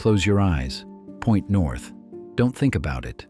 Close your eyes. Point north. Don't think about it.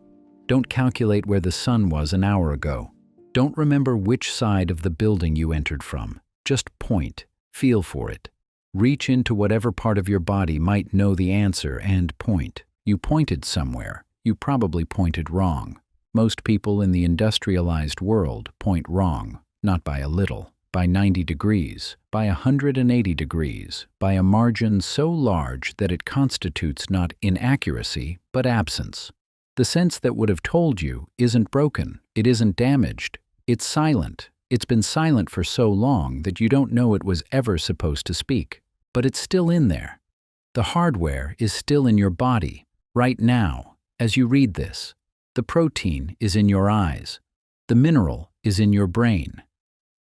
Don't calculate where the sun was an hour ago. Don't remember which side of the building you entered from. Just point. Feel for it. Reach into whatever part of your body might know the answer and point. You pointed somewhere. You probably pointed wrong. Most people in the industrialized world point wrong, not by a little, by 90 degrees, by 180 degrees, by a margin so large that it constitutes not inaccuracy, but absence. The sense that would have told you isn't broken, it isn't damaged, it's silent. It's been silent for so long that you don't know it was ever supposed to speak. But it's still in there. The hardware is still in your body, right now, as you read this. The protein is in your eyes. The mineral is in your brain.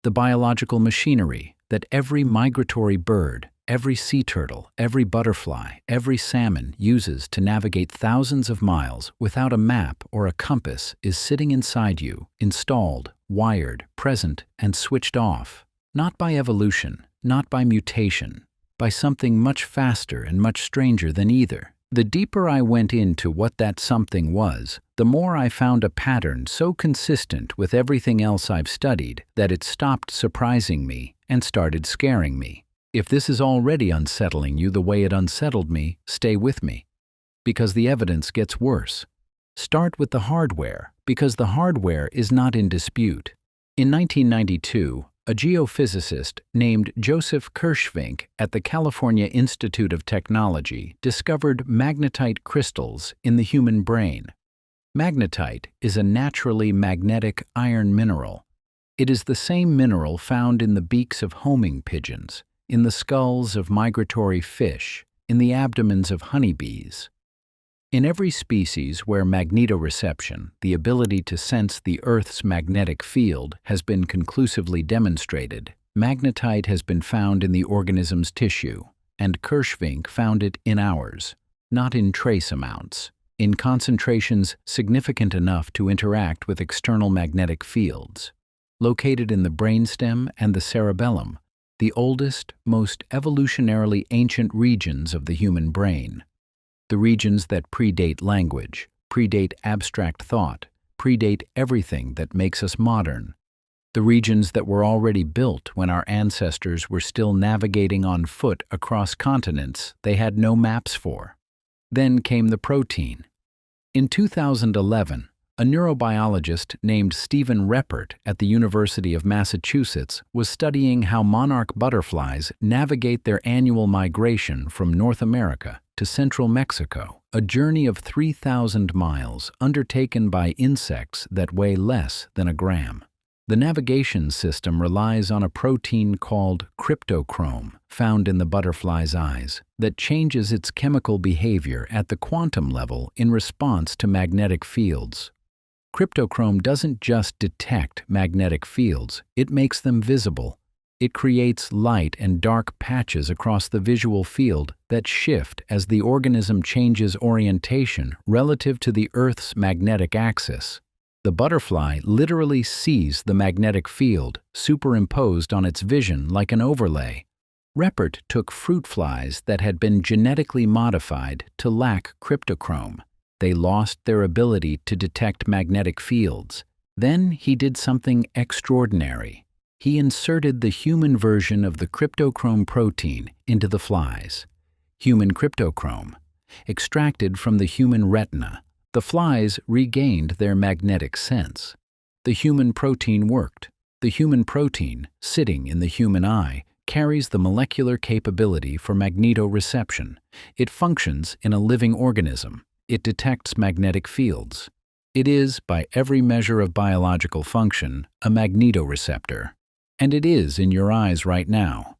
The biological machinery that every migratory bird, every sea turtle, every butterfly, every salmon uses to navigate thousands of miles without a map or a compass is sitting inside you, installed, wired, present, and switched off. Not by evolution, not by mutation, by something much faster and much stranger than either. The deeper I went into what that something was, the more I found a pattern so consistent with everything else I've studied that it stopped surprising me and started scaring me. If this is already unsettling you the way it unsettled me, stay with me, because the evidence gets worse. Start with the hardware, because the hardware is not in dispute. In 1992, a geophysicist named Joseph Kirschvink at the California Institute of Technology discovered magnetite crystals in the human brain. Magnetite is a naturally magnetic iron mineral. It is the same mineral found in the beaks of homing pigeons, in the skulls of migratory fish, in the abdomens of honeybees. In every species where magnetoreception, the ability to sense the Earth's magnetic field, has been conclusively demonstrated, magnetite has been found in the organism's tissue, and Kirschvink found it in ours, not in trace amounts, in concentrations significant enough to interact with external magnetic fields. Located in the brainstem and the cerebellum, the oldest, most evolutionarily ancient regions of the human brain. The regions that predate language, predate abstract thought, predate everything that makes us modern. The regions that were already built when our ancestors were still navigating on foot across continents they had no maps for. Then came the protein. In 2011, a neurobiologist named Stephen Reppert at the University of Massachusetts was studying how monarch butterflies navigate their annual migration from North America to central Mexico, a journey of 3,000 miles undertaken by insects that weigh less than a gram. The navigation system relies on a protein called cryptochrome, found in the butterfly's eyes, that changes its chemical behavior at the quantum level in response to magnetic fields. Cryptochrome doesn't just detect magnetic fields, it makes them visible. It creates light and dark patches across the visual field that shift as the organism changes orientation relative to the Earth's magnetic axis. The butterfly literally sees the magnetic field superimposed on its vision like an overlay. Reppert took fruit flies that had been genetically modified to lack cryptochrome. They lost their ability to detect magnetic fields. Then he did something extraordinary. He inserted the human version of the cryptochrome protein into the flies. Human cryptochrome. Extracted from the human retina, the flies regained their magnetic sense. The human protein worked. The human protein, sitting in the human eye, carries the molecular capability for magnetoreception. It functions in a living organism. It detects magnetic fields. It is, by every measure of biological function, a magnetoreceptor. And it is in your eyes right now.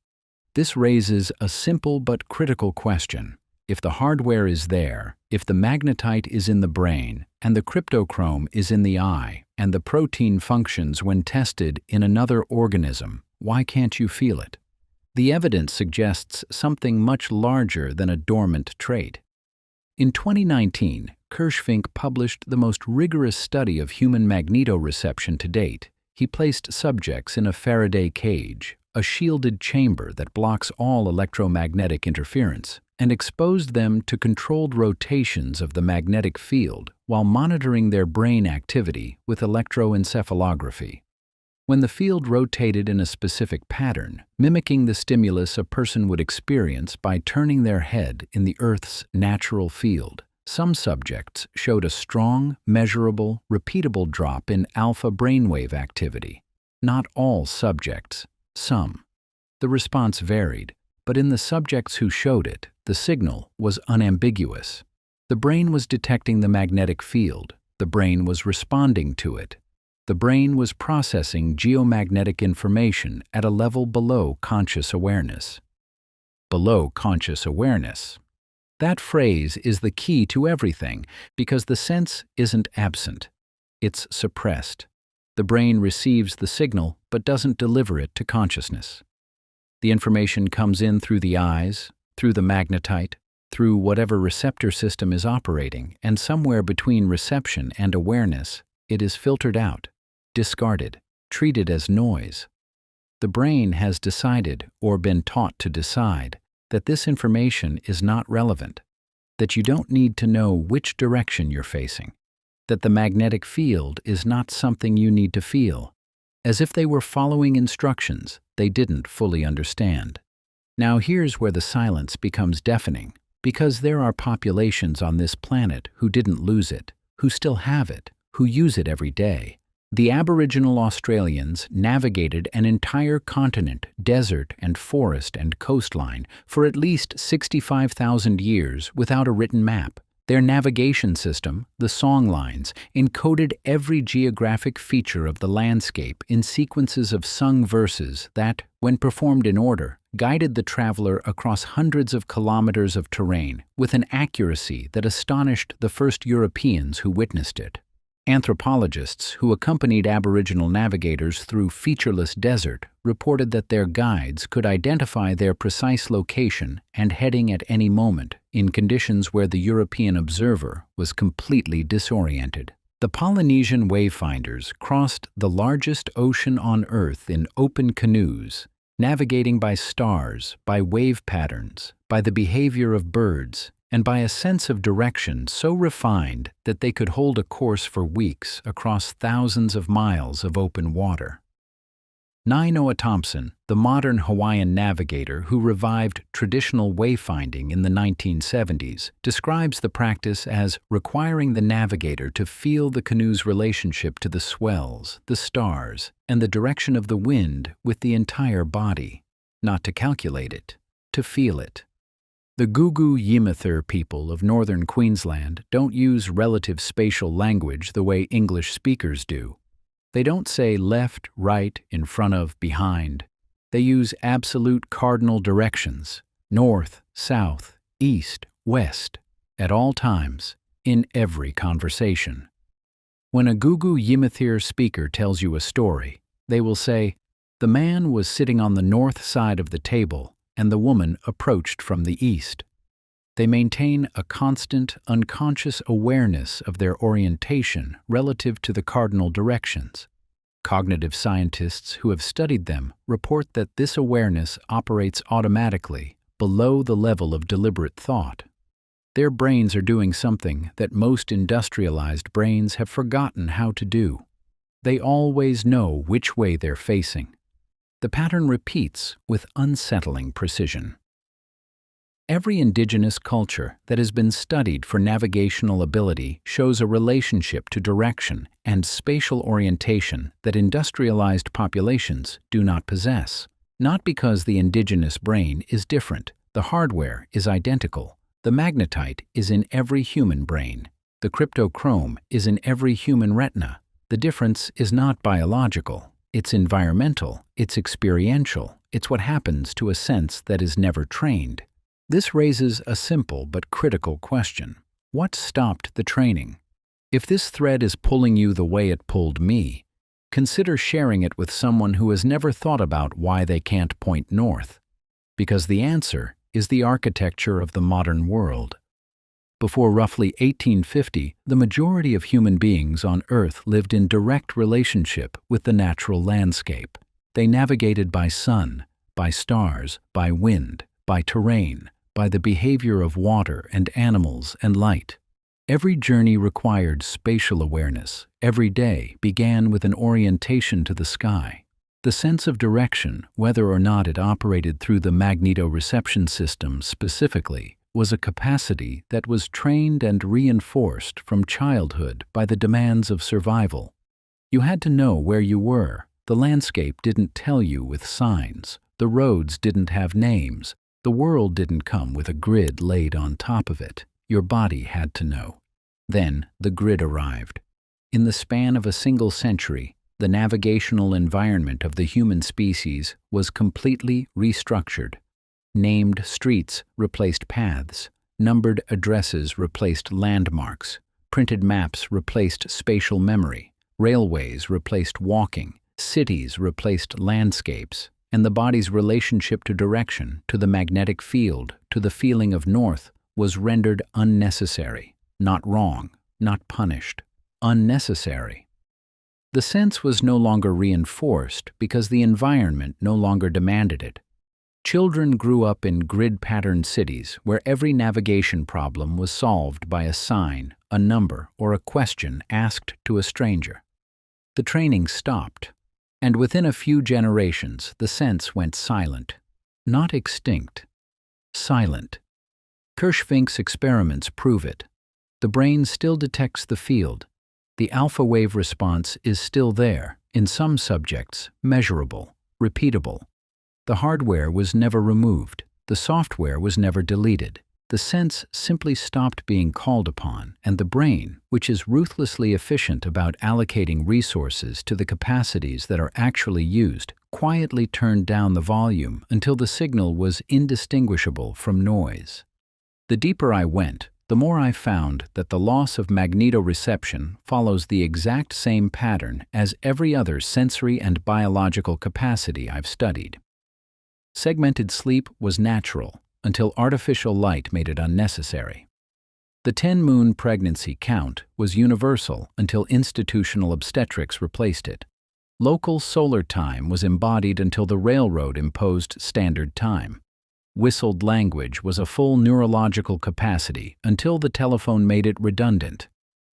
This raises a simple but critical question. If the hardware is there, if the magnetite is in the brain, and the cryptochrome is in the eye, and the protein functions when tested in another organism. Why can't you feel it? The evidence suggests something much larger than a dormant trait. In 2019, Kirschfink published the most rigorous study of human magnetoreception to date. He placed subjects in a Faraday cage, a shielded chamber that blocks all electromagnetic interference, and exposed them to controlled rotations of the magnetic field while monitoring their brain activity with electroencephalography. When the field rotated in a specific pattern, mimicking the stimulus a person would experience by turning their head in the Earth's natural field, some subjects showed a strong, measurable, repeatable drop in alpha brainwave activity. Not all subjects, some. The response varied, but in the subjects who showed it, the signal was unambiguous. The brain was detecting the magnetic field. The brain was responding to it. The brain was processing geomagnetic information at a level below conscious awareness. Below conscious awareness. That phrase is the key to everything because the sense isn't absent. It's suppressed. The brain receives the signal but doesn't deliver it to consciousness. The information comes in through the eyes, through the magnetite, through whatever receptor system is operating, and somewhere between reception and awareness, it is filtered out, discarded, treated as noise. The brain has decided, or been taught to decide, that this information is not relevant, that you don't need to know which direction you're facing, that the magnetic field is not something you need to feel, as if they were following instructions they didn't fully understand. Now here's where the silence becomes deafening, because there are populations on this planet who didn't lose it, who still have it, who use it every day. The Aboriginal Australians navigated an entire continent, desert and forest and coastline for at least 65,000 years without a written map. Their navigation system, the songlines, encoded every geographic feature of the landscape in sequences of sung verses that, when performed in order, guided the traveler across hundreds of kilometers of terrain with an accuracy that astonished the first Europeans who witnessed it. Anthropologists who accompanied Aboriginal navigators through featureless desert reported that their guides could identify their precise location and heading at any moment in conditions where the European observer was completely disoriented. The Polynesian wayfinders crossed the largest ocean on Earth in open canoes, navigating by stars, by wave patterns, by the behavior of birds, and by a sense of direction so refined that they could hold a course for weeks across thousands of miles of open water. Nainoa Thompson, the modern Hawaiian navigator who revived traditional wayfinding in the 1970s, describes the practice as requiring the navigator to feel the canoe's relationship to the swells, the stars, and the direction of the wind with the entire body, not to calculate it, to feel it. The Gugu Yimithir people of northern Queensland don't use relative spatial language the way English speakers do. They don't say left, right, in front of, behind. They use absolute cardinal directions, north, south, east, west, at all times, in every conversation. When a Gugu Yimithir speaker tells you a story, they will say, "The man was sitting on the north side of the table, and the woman approached from the east." They maintain a constant, unconscious awareness of their orientation relative to the cardinal directions. Cognitive scientists who have studied them report that this awareness operates automatically, below the level of deliberate thought. Their brains are doing something that most industrialized brains have forgotten how to do. They always know which way they're facing. The pattern repeats with unsettling precision. Every indigenous culture that has been studied for navigational ability shows a relationship to direction and spatial orientation that industrialized populations do not possess. Not because the indigenous brain is different. The hardware is identical. The magnetite is in every human brain. The cryptochrome is in every human retina. The difference is not biological. It's environmental. It's experiential. It's what happens to a sense that is never trained. This raises a simple but critical question. What stopped the training? If this thread is pulling you the way it pulled me, consider sharing it with someone who has never thought about why they can't point north. Because the answer is the architecture of the modern world. Before roughly 1850, the majority of human beings on Earth lived in direct relationship with the natural landscape. They navigated by sun, by stars, by wind, by terrain, by the behavior of water and animals and light. Every journey required spatial awareness. Every day began with an orientation to the sky. The sense of direction, whether or not it operated through the magnetoreception system specifically, was a capacity that was trained and reinforced from childhood by the demands of survival. You had to know where you were. The landscape didn't tell you with signs. The roads didn't have names. The world didn't come with a grid laid on top of it. Your body had to know. Then the grid arrived. In the span of a single century, the navigational environment of the human species was completely restructured. Named streets replaced paths, numbered addresses replaced landmarks, printed maps replaced spatial memory, railways replaced walking, cities replaced landscapes, and the body's relationship to direction, to the magnetic field, to the feeling of north, was rendered unnecessary. Not wrong, not punished, unnecessary. The sense was no longer reinforced because the environment no longer demanded it. Children grew up in grid-patterned cities where every navigation problem was solved by a sign, a number, or a question asked to a stranger. The training stopped, and within a few generations the sense went silent. Not extinct, silent. Kirschvink's experiments prove it. The brain still detects the field. The alpha wave response is still there, in some subjects, measurable, repeatable. The hardware was never removed. The software was never deleted. The sense simply stopped being called upon, and the brain, which is ruthlessly efficient about allocating resources to the capacities that are actually used, quietly turned down the volume until the signal was indistinguishable from noise. The deeper I went, the more I found that the loss of magnetoreception follows the exact same pattern as every other sensory and biological capacity I've studied. Segmented sleep was natural until artificial light made it unnecessary. The 10-moon pregnancy count was universal until institutional obstetrics replaced it. Local solar time was embodied until the railroad imposed standard time. Whistled language was a full neurological capacity until the telephone made it redundant.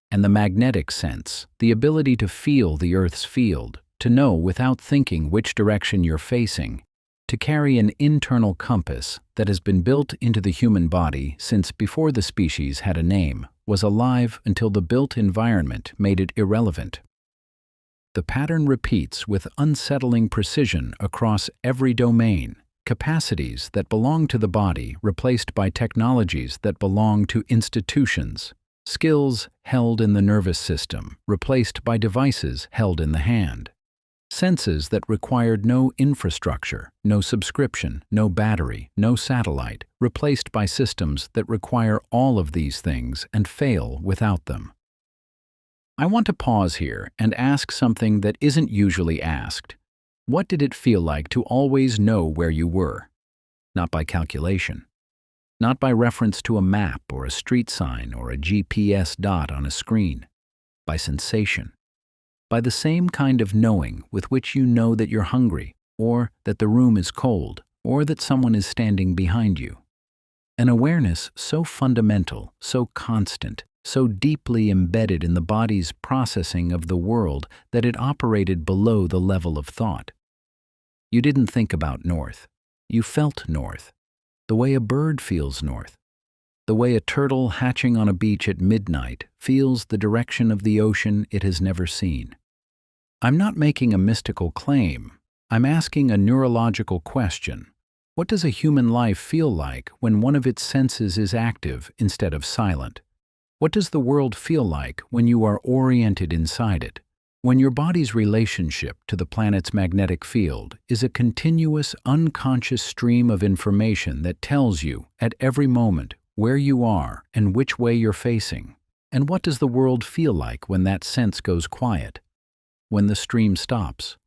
And the magnetic sense, the ability to feel the Earth's field, to know without thinking which direction you're facing, to carry an internal compass that has been built into the human body since before the species had a name, was alive until the built environment made it irrelevant. The pattern repeats with unsettling precision across every domain. Capacities that belong to the body replaced by technologies that belong to institutions. Skills held in the nervous system replaced by devices held in the hand. Senses that required no infrastructure, no subscription, no battery, no satellite, replaced by systems that require all of these things and fail without them. I want to pause here and ask something that isn't usually asked. What did it feel like to always know where you were? Not by calculation. Not by reference to a map or a street sign or a GPS dot on a screen. By sensation. By the same kind of knowing with which you know that you're hungry, or that the room is cold, or that someone is standing behind you. An awareness so fundamental, so constant, so deeply embedded in the body's processing of the world that it operated below the level of thought. You didn't think about north. You felt north. The way a bird feels north. The way a turtle hatching on a beach at midnight feels the direction of the ocean it has never seen. I'm not making a mystical claim. I'm asking a neurological question. What does a human life feel like when one of its senses is active instead of silent? What does the world feel like when you are oriented inside it? When your body's relationship to the planet's magnetic field is a continuous, unconscious stream of information that tells you, at every moment, where you are and which way you're facing. And what does the world feel like when that sense goes quiet? When the stream stops?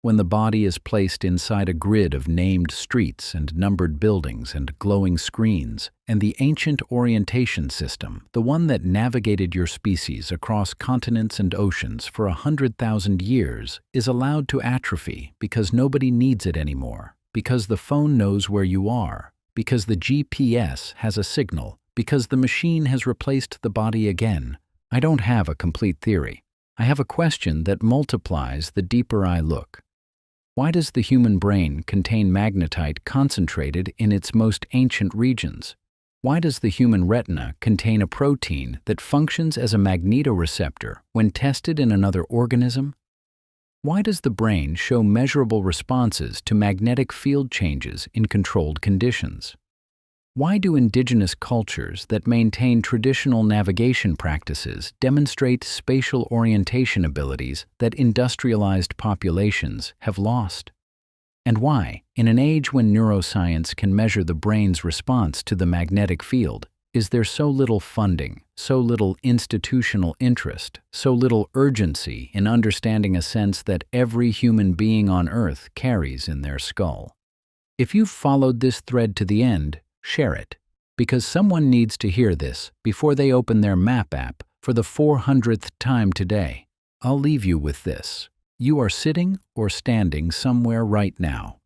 When the body is placed inside a grid of named streets and numbered buildings and glowing screens, and the ancient orientation system, the one that navigated your species across continents and oceans for 100,000 years, is allowed to atrophy because nobody needs it anymore, because the phone knows where you are, because the GPS has a signal, because the machine has replaced the body again. I don't have a complete theory. I have a question that multiplies the deeper I look. Why does the human brain contain magnetite concentrated in its most ancient regions? Why does the human retina contain a protein that functions as a magnetoreceptor when tested in another organism? Why does the brain show measurable responses to magnetic field changes in controlled conditions? Why do indigenous cultures that maintain traditional navigation practices demonstrate spatial orientation abilities that industrialized populations have lost? And why, in an age when neuroscience can measure the brain's response to the magnetic field, is there so little funding, so little institutional interest, so little urgency in understanding a sense that every human being on Earth carries in their skull? If you've followed this thread to the end, share it, because someone needs to hear this before they open their map app for the 400th time today. I'll leave you with this. You are sitting or standing somewhere right now.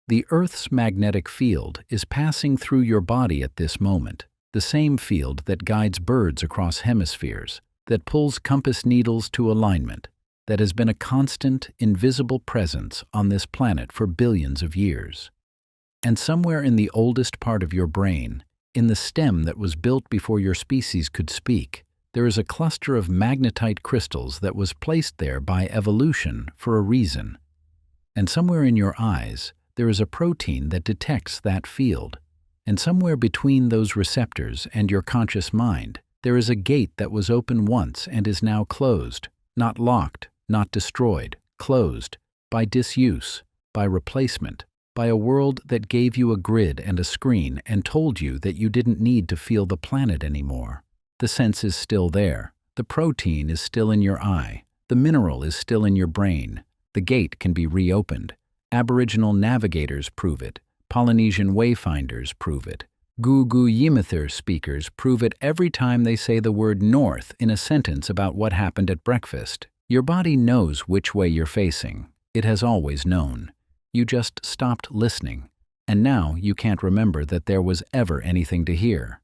The Earth's magnetic field is passing through your body at this moment, the same field that guides birds across hemispheres, that pulls compass needles to alignment, that has been a constant, invisible presence on this planet for billions of years. And somewhere in the oldest part of your brain, in the stem that was built before your species could speak, there is a cluster of magnetite crystals that was placed there by evolution for a reason. And somewhere in your eyes, there is a protein that detects that field. And somewhere between those receptors and your conscious mind, there is a gate that was open once and is now closed, not locked, not destroyed, closed, by disuse, by replacement, by a world that gave you a grid and a screen and told you that you didn't need to feel the planet anymore. The sense is still there. The protein is still in your eye. The mineral is still in your brain. The gate can be reopened. Aboriginal navigators prove it. Polynesian wayfinders prove it. Gugu Yimithir speakers prove it every time they say the word north in a sentence about what happened at breakfast. Your body knows which way you're facing. It has always known. You just stopped listening, and now you can't remember that there was ever anything to hear.